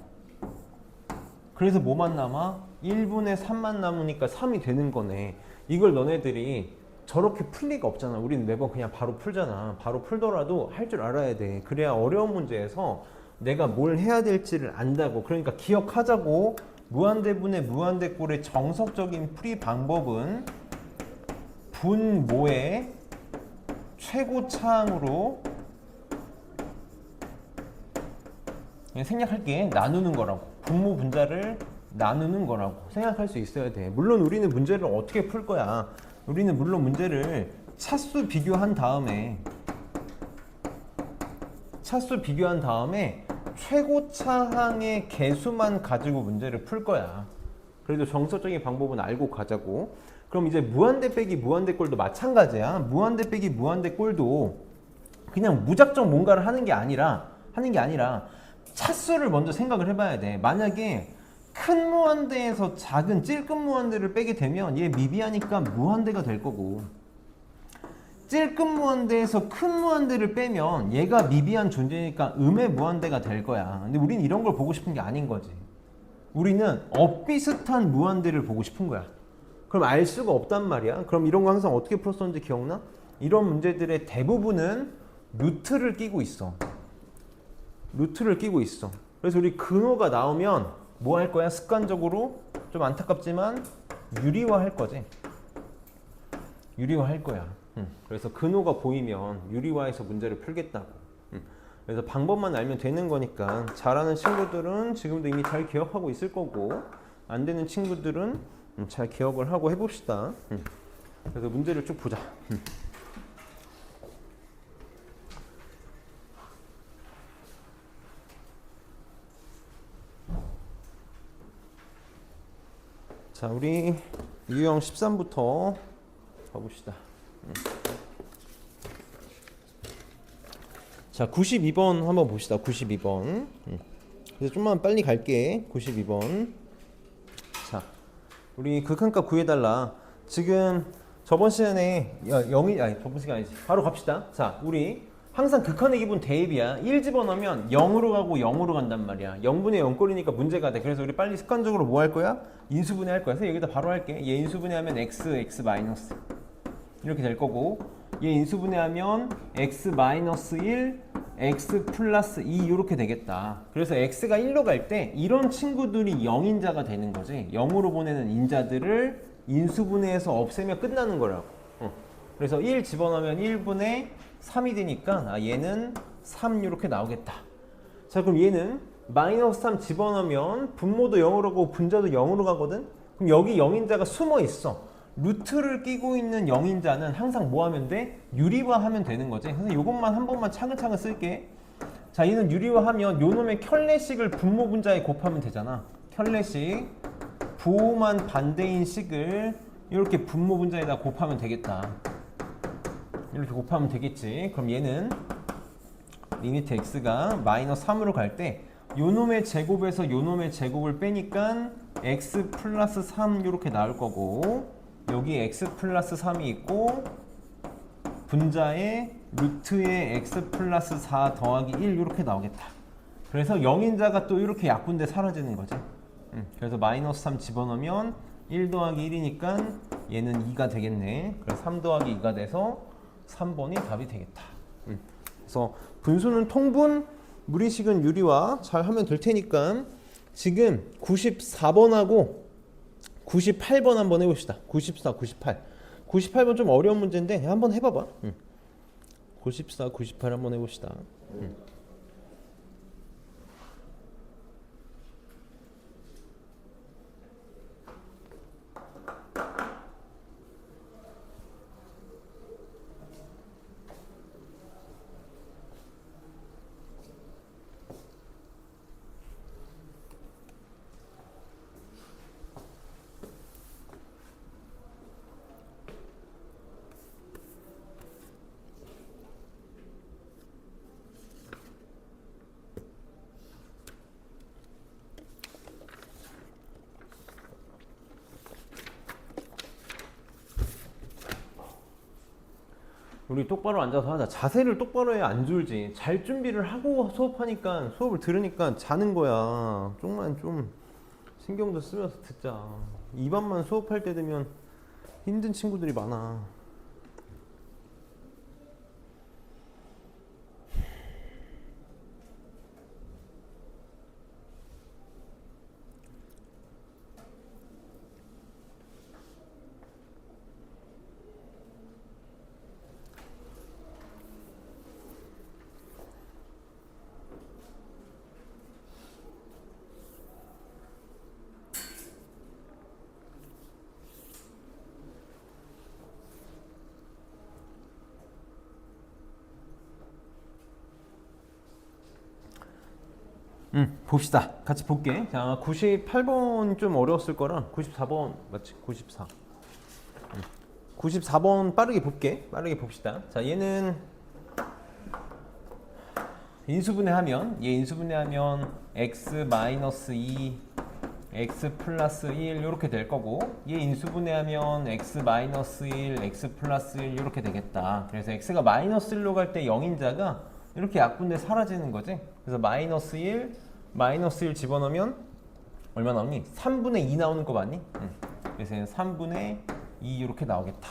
그래서 뭐만 남아? 1분의 3만 남으니까 3이 되는 거네. 이걸 너네들이 저렇게 풀 리가 없잖아. 우리는 매번 그냥 바로 풀잖아. 바로 풀더라도 할 줄 알아야 돼. 그래야 어려운 문제에서 내가 뭘 해야 될지를 안다고. 그러니까 기억하자고. 무한대분의 무한대꼴의 정석적인 풀이 방법은 분모의 최고차항으로 생략할게. 나누는 거라고. 분모 분자를 나누는 거라고 생각할 수 있어야 돼. 물론 우리는 문제를 어떻게 풀 거야? 우리는 물론 문제를 차수 비교한 다음에 최고차항의 개수만 가지고 문제를 풀 거야. 그래도 정석적인 방법은 알고 가자고. 그럼 이제 무한대 빼기 무한대꼴도 마찬가지야. 무한대 빼기 무한대꼴도 그냥 무작정 뭔가를 하는 게 아니라 차수를 먼저 생각을 해봐야 돼. 만약에 큰 무한대에서 작은 찔끔 무한대를 빼게 되면 얘 미비하니까 무한대가 될 거고, 찔끔 무한대에서 큰 무한대를 빼면 얘가 미비한 존재니까 음의 무한대가 될 거야. 근데 우리는 이런 걸 보고 싶은 게 아닌 거지. 우리는 엇비슷한 무한대를 보고 싶은 거야. 그럼 알 수가 없단 말이야. 그럼 이런 거 항상 어떻게 풀었었는지 기억나? 이런 문제들의 대부분은 루트를 끼고 있어. 그래서 우리 근호가 나오면 뭐 할 거야? 습관적으로 좀 안타깝지만 유리화할 거지. 유리화할 거야. 그래서 근호가 보이면 유리화해서 문제를 풀겠다고. 그래서 방법만 알면 되는 거니까 잘하는 친구들은 지금도 이미 잘 기억하고 있을 거고, 안 되는 친구들은 잘 기억을 하고 해봅시다. 그래서 문제를 쭉 보자. 자, 우리 유형 13부터 가봅시다. 자, 92번 한번 봅시다. 92번. 그래서 좀만 빨리 갈게. 92번. 자, 우리 극한값 구해달라. 지금 저번 시간에 저번 시간 아니지. 바로 갑시다. 자, 우리 항상 극한의 기본 대입이야. 1 집어넣으면 0으로 가고 0으로 간단 말이야. 0분의 0꼴이니까 문제가 돼. 그래서 우리 빨리 습관적으로 뭐 할 거야? 인수분해 할 거야. 그래서 여기다 바로 할게. 얘 인수분해하면 x 마이너스 이렇게 될 거고, 얘 인수분해하면 x 마이너스 1, x 플러스 2 이렇게 되겠다. 그래서 x가 1로 갈 때 이런 친구들이 0인자가 되는 거지. 0으로 보내는 인자들을 인수분해해서 없애면 끝나는 거라고. 그래서 1 집어넣으면 1분의 3이 되니까 얘는 3 이렇게 나오겠다. 자, 그럼 얘는 마이너스 3 집어넣으면 분모도 0으로 가고 분자도 0으로 가거든. 그럼 여기 0인자가 숨어 있어. 루트를 끼고 있는 0인자는 항상 뭐 하면 돼? 유리화하면 되는 거지. 그래서 이것만 한 번만 차근차근 쓸게. 자, 얘는 유리화하면 요 놈의 켤레식을 분모 분자에 곱하면 되잖아. 켤레식 부호만 반대인 식을 이렇게 분모 분자에다 곱하면 되겠다. 이렇게 곱하면 되겠지. 그럼 얘는 리미트 x가 마이너스 3으로 갈 때 요놈의 제곱에서 요놈의 제곱을 빼니까 x 플러스 3 이렇게 나올 거고, 여기 x 플러스 3이 있고 분자에 루트에 x 플러스 4 더하기 1 이렇게 나오겠다. 그래서 0인자가 또 이렇게 약분돼 사라지는 거지. 그래서 마이너스 3 집어넣으면 1 더하기 1이니까 얘는 2가 되겠네. 그래서 3 더하기 2가 돼서 3번이 답이 되겠다. 그래서 분수는 통분, 무리식은 유리화 잘 하면 될 테니까 지금 94번하고 98번 한번 해봅시다. 94, 98. 98번 좀 어려운 문제인데 한번 해봐봐. 94, 98 한번 해봅시다. 우리 똑바로 앉아서 하자. 자세를 똑바로 해야 안 졸지. 잘 준비를 하고 수업하니까 수업을 들으니까 자는 거야. 좀만 좀 신경도 쓰면서 듣자. 입안만 수업할 때 되면 힘든 친구들이 많아. 봅시다. 같이 볼게. 자, 98번 좀 어려웠을 거라 94번 맞지? 94. 94번 빠르게 볼게. 빠르게 봅시다. 자, 얘는 인수분해하면 얘 인수분해하면 x-2 x 플러스 1 이렇게 될 거고 얘 인수분해하면 x-1 x 플러스 1 이렇게 되겠다. 그래서 x가 마이너스 1로 갈 때 0인자가 이렇게 약분돼 사라지는 거지. 그래서 마이너스 1 집어넣으면 얼마 나오니? 3분의 2 나오는 거 맞니? 그래서 얘는 3분의 2 이렇게 나오겠다.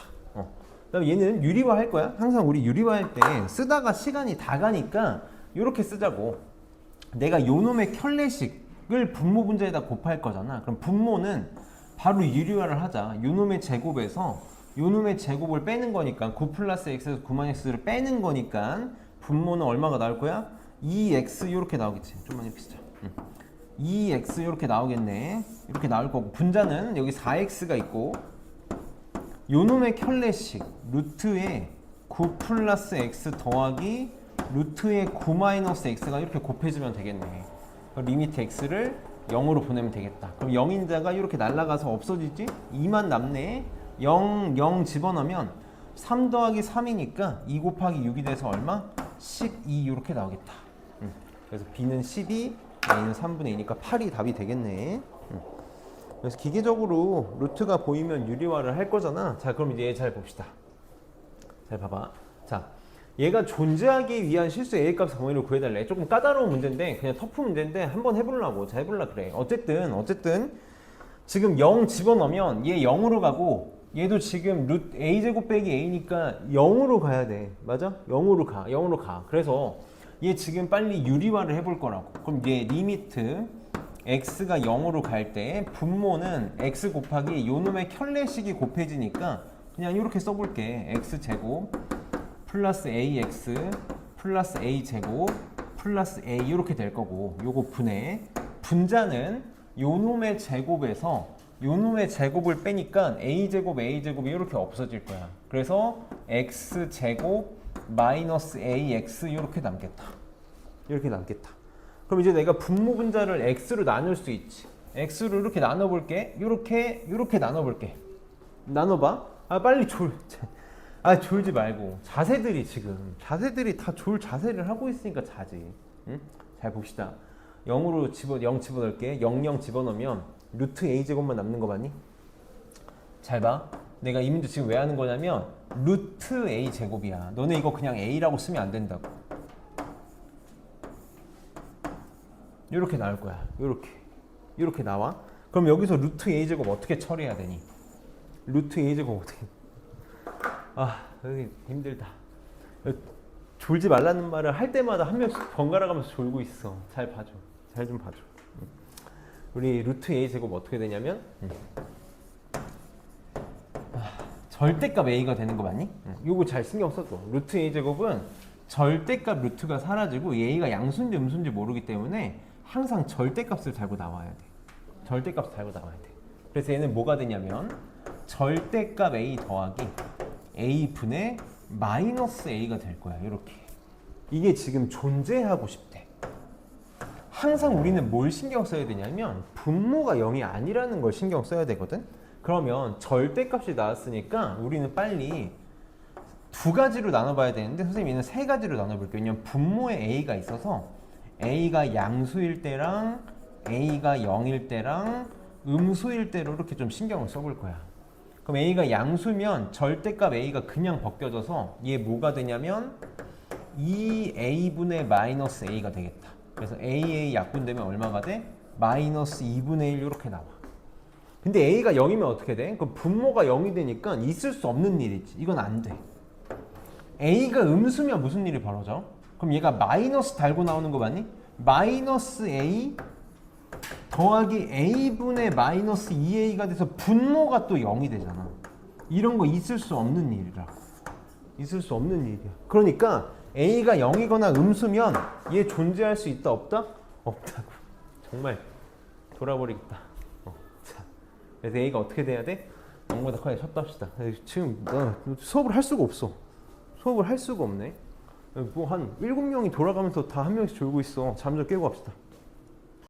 그다음에 얘는 유리화 할 거야. 항상 우리 유리화 할 때 쓰다가 시간이 다 가니까 이렇게 쓰자고. 내가 요놈의 켤레식을 분모 분자에다 곱할 거잖아. 그럼 분모는 바로 유리화를 하자. 요놈의 제곱에서 요놈의 제곱을 빼는 거니까 9 플러스 x에서 9만 x를 빼는 거니까 분모는 얼마가 나올 거야? 2x 이렇게 나오겠지. 좀만 이렇게 쓰자. 2x 이렇게 나오겠네. 이렇게 나올 거고 분자는 여기 4x가 있고 요놈의 켤레식 루트에 9 플러스 x 더하기 루트에 9 마이너스 x가 이렇게 곱해지면 되겠네. 리미트 x를 0으로 보내면 되겠다. 그럼 0인자가 이렇게 날아가서 없어지지? 2만 남네. 0 집어넣으면 3 더하기 3이니까 2 곱하기 6이 돼서 얼마? 12 이렇게 나오겠다. 그래서 b는 12, a는 3분의 2니까 8이 답이 되겠네. 그래서 기계적으로 루트가 보이면 유리화를 할 거잖아. 자, 그럼 이제 얘 잘 봅시다. 잘 봐봐. 자, 얘가 존재하기 위한 실수 a 값 범위를 구해달래. 조금 까다로운 문제인데 그냥 터프 문제인데 한번 해보려고. 자, 해보려 그래. 어쨌든 지금 0 집어넣으면 얘 0으로 가고 얘도 지금 a제곱 빼기 a니까 0으로 가야 돼. 맞아? 0으로 가. 그래서 얘 지금 빨리 유리화를 해볼 거라고. 그럼 얘 리미트 x가 0으로 갈 때 분모는 x 곱하기 요놈의 켤레식이 곱해지니까 그냥 이렇게 써볼게. x제곱 플러스 ax 플러스 a제곱 플러스 a 이렇게 될 거고 요거 분해. 분자는 요놈의 제곱에서 요놈의 제곱을 빼니까 a제곱이 이렇게 없어질 거야. 그래서 x제곱 마이너스 ax 이렇게 남겠다. 그럼 이제 내가 분모 분자를 x로 나눌 수 있지. x로 이렇게 나눠볼게. 이렇게 나눠볼게. 나눠봐. 빨리 졸지 말고. 자세들이 다 졸 자세를 하고 있으니까 자지. 응? 잘 봅시다. 0 집어넣을게. 0 집어넣으면 루트 a제곱만 남는 거 맞니? 잘 봐. 내가 이 문제 지금 왜 하는 거냐면 루트 a제곱이야. 너네 이거 그냥 a라고 쓰면 안 된다고. 이렇게 나올 거야. 이렇게 나와. 그럼 여기서 루트 a제곱 어떻게 처리해야 되니? 루트 a제곱 어떻게? 여기 힘들다. 졸지 말라는 말을 할 때마다 한 명씩 번갈아 가면서 졸고 있어. 잘 좀 봐줘. 우리 루트 a제곱 어떻게 되냐면 절대값 a가 되는 거 맞니? 요거 잘 신경 써줘. 루트 a제곱은 절대값 루트가 사라지고 a가 양수인지 음수인지 모르기 때문에 항상 절대값을 달고 나와야 돼. 그래서 얘는 뭐가 되냐면 절대값 a 더하기 a 분의 마이너스 a가 될 거야. 이렇게. 이게 지금 존재하고 싶대. 항상 우리는 뭘 신경 써야 되냐면 분모가 0이 아니라는 걸 신경 써야 되거든. 그러면 절대값이 나왔으니까 우리는 빨리 두 가지로 나눠봐야 되는데 선생님 얘는 세 가지로 나눠볼게요. 왜냐면 분모에 a가 있어서 a가 양수일 때랑 a가 0일 때랑 음수일 때로 이렇게 좀 신경을 써볼 거야. 그럼 A가 양수면 절대값 A가 그냥 벗겨져서 얘 뭐가 되냐면 2A분의 마이너스 A가 되겠다. 그래서 AA 약분되면 얼마가 돼? 마이너스 2분의 1 이렇게 나와. 근데 A가 0이면 어떻게 돼? 그럼 분모가 0이 되니까 있을 수 없는 일이지. 이건 안 돼. A가 음수면 무슨 일이 벌어져? 그럼 얘가 마이너스 달고 나오는 거 맞니? 마이너스 A 더하기 A분의 마이너스 2A가 돼서 분모가 또 0이 되잖아. 이런 거 있을 수 없는 일이라. 있을 수 없는 일이야. 그러니까 A가 0이거나 음수면 얘 존재할 수 있다 없다? 없다고. 정말 돌아버리겠다. 자, 그래서 A가 어떻게 돼야 돼? 0보다 커야 쳤다 합시다. 지금 수업을 할 수가 없어. 수업을 할 수가 없네. 뭐 한 7명이 돌아가면서 다 한 명씩 졸고 있어. 잠 좀 깨고 합시다.